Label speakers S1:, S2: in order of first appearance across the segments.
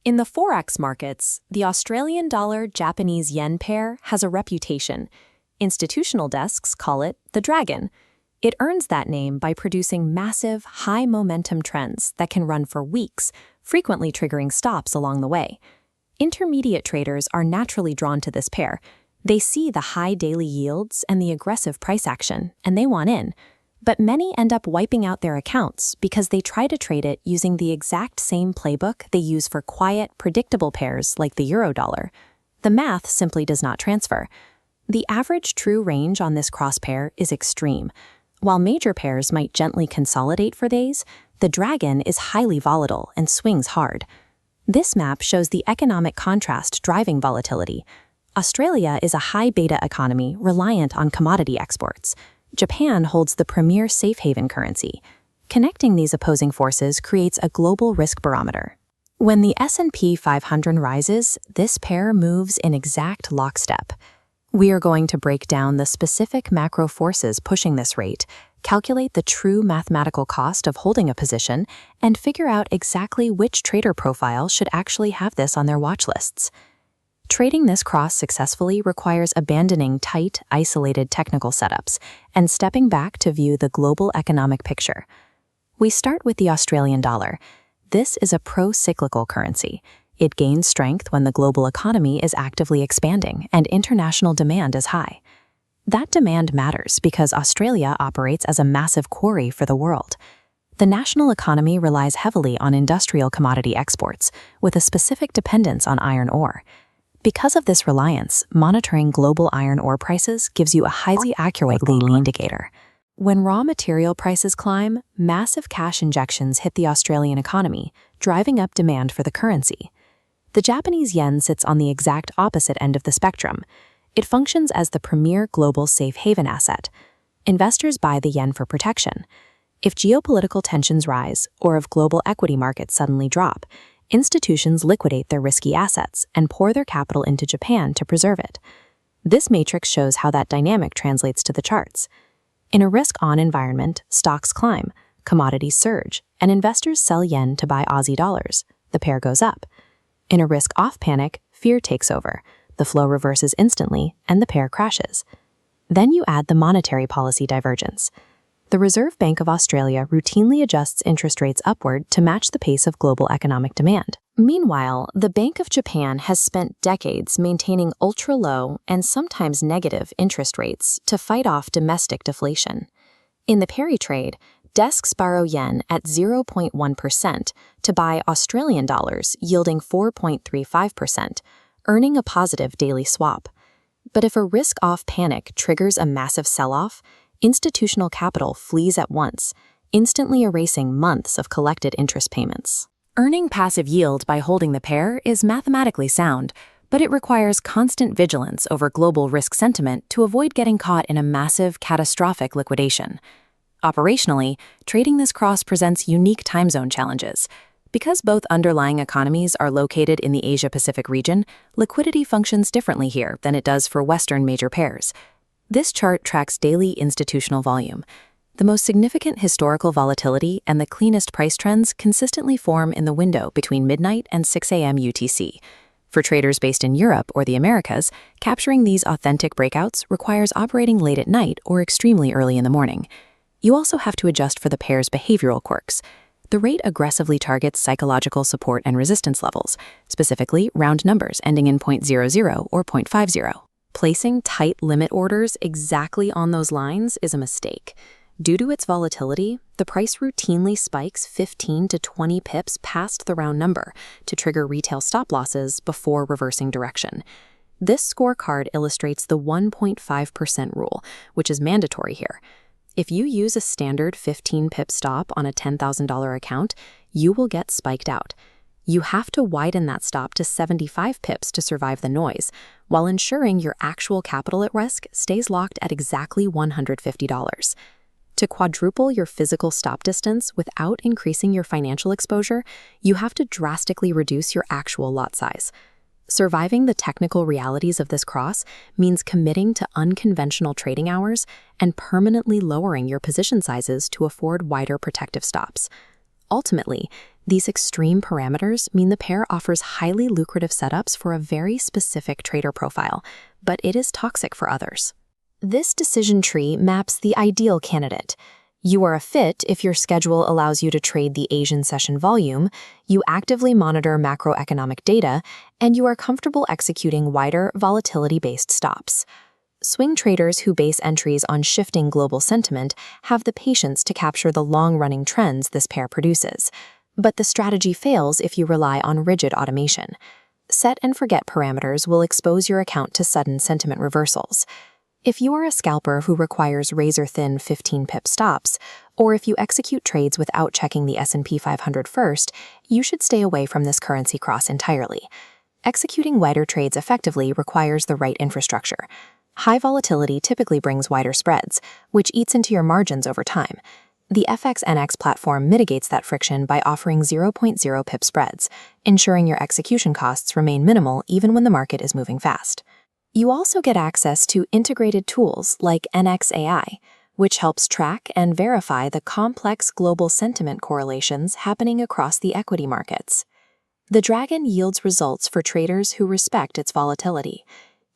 S1: In the Forex markets, the Australian dollar-Japanese yen pair has a reputation. Institutional desks call it the dragon. It earns that name by producing massive, high-momentum trends that can run for weeks, frequently triggering stops along the way. Intermediate traders are naturally drawn to this pair. They see the high daily yields and the aggressive price action, and they want in. But many end up wiping out their accounts because they try to trade it using the exact same playbook they use for quiet, predictable pairs like the euro-dollar. The math simply does not transfer. The average true range on this cross pair is extreme. While major pairs might gently consolidate for days, the dragon is highly volatile and swings hard. This map shows the economic contrast driving volatility. Australia is a high beta economy reliant on commodity exports. Japan holds the premier safe haven currency. Connecting these opposing forces creates a global risk barometer. When the S&P 500 rises, this pair moves in exact lockstep. We are going to break down the specific macro forces pushing this rate, calculate the true mathematical cost of holding a position, and figure out exactly which trader profile should actually have this on their watch lists. Trading this cross successfully requires abandoning tight, isolated technical setups and stepping back to view the global economic picture. We start with the Australian dollar. This is a pro-cyclical currency. It gains strength when the global economy is actively expanding and international demand is high. That demand matters because Australia operates as a massive quarry for the world. The national economy relies heavily on industrial commodity exports, with a specific dependence on iron ore. Because of this reliance, monitoring global iron ore prices gives you a highly accurate leading indicator. When raw material prices climb, massive cash injections hit the Australian economy, driving up demand for the currency. The Japanese yen sits on the exact opposite end of the spectrum. It functions as the premier global safe haven asset. Investors buy the yen for protection. If geopolitical tensions rise, or if global equity markets suddenly drop, institutions liquidate their risky assets and pour their capital into Japan to preserve it. This matrix shows how that dynamic translates to the charts. In a risk-on environment, stocks climb, commodities surge, and investors sell yen to buy Aussie dollars. The pair goes up. In a risk-off panic, fear takes over. The flow reverses instantly, and the pair crashes. Then you add the monetary policy divergence. The Reserve Bank of Australia routinely adjusts interest rates upward to match the pace of global economic demand. Meanwhile, the Bank of Japan has spent decades maintaining ultra-low and sometimes negative interest rates to fight off domestic deflation. In the pari trade, desks borrow yen at 0.1% to buy Australian dollars yielding 4.35%, earning a positive daily swap. But if a risk-off panic triggers a massive sell-off, institutional capital flees at once, instantly erasing months of collected interest payments. Earning passive yield by holding the pair is mathematically sound, but it requires constant vigilance over global risk sentiment to avoid getting caught in a massive, catastrophic liquidation. Operationally, trading this cross presents unique time zone challenges. Because both underlying economies are located in the Asia-Pacific region, liquidity functions differently here than it does for Western major pairs. This chart tracks daily institutional volume. The most significant historical volatility and the cleanest price trends consistently form in the window between midnight and 6 a.m. UTC. For traders based in Europe or the Americas, capturing these authentic breakouts requires operating late at night or extremely early in the morning. You also have to adjust for the pair's behavioral quirks. The rate aggressively targets psychological support and resistance levels, specifically round numbers ending in 0.00 or 0.50. Placing tight limit orders exactly on those lines is a mistake. Due to its volatility, the price routinely spikes 15 to 20 pips past the round number to trigger retail stop losses before reversing direction. This scorecard illustrates the 1.5% rule, which is mandatory here. If you use a standard 15-pip stop on a $10,000 account, you will get spiked out. You have to widen that stop to 75 pips to survive the noise, while ensuring your actual capital at risk stays locked at exactly $150. To quadruple your physical stop distance without increasing your financial exposure, you have to drastically reduce your actual lot size. Surviving the technical realities of this cross means committing to unconventional trading hours and permanently lowering your position sizes to afford wider protective stops. Ultimately, These extreme parameters mean the pair offers highly lucrative setups for a very specific trader profile, but it is toxic for others. This decision tree maps the ideal candidate. You are a fit if your schedule allows you to trade the Asian session volume, you actively monitor macroeconomic data, and you are comfortable executing wider, volatility-based stops. Swing traders who base entries on shifting global sentiment have the patience to capture the long-running trends this pair produces. But the strategy fails if you rely on rigid automation. Set and forget parameters will expose your account to sudden sentiment reversals. If you are a scalper who requires razor-thin 15-pip stops, or if you execute trades without checking the S&P 500 first, you should stay away from this currency cross entirely. Executing wider trades effectively requires the right infrastructure. High volatility typically brings wider spreads, which eats into your margins over time. The FXNX platform mitigates that friction by offering 0.0 pip spreads, ensuring your execution costs remain minimal even when the market is moving fast. You also get access to integrated tools like NXAI, which helps track and verify the complex global sentiment correlations happening across the equity markets. The Dragon yields results for traders who respect its volatility.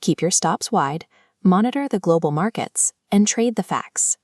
S1: Keep your stops wide, monitor the global markets, and trade the facts.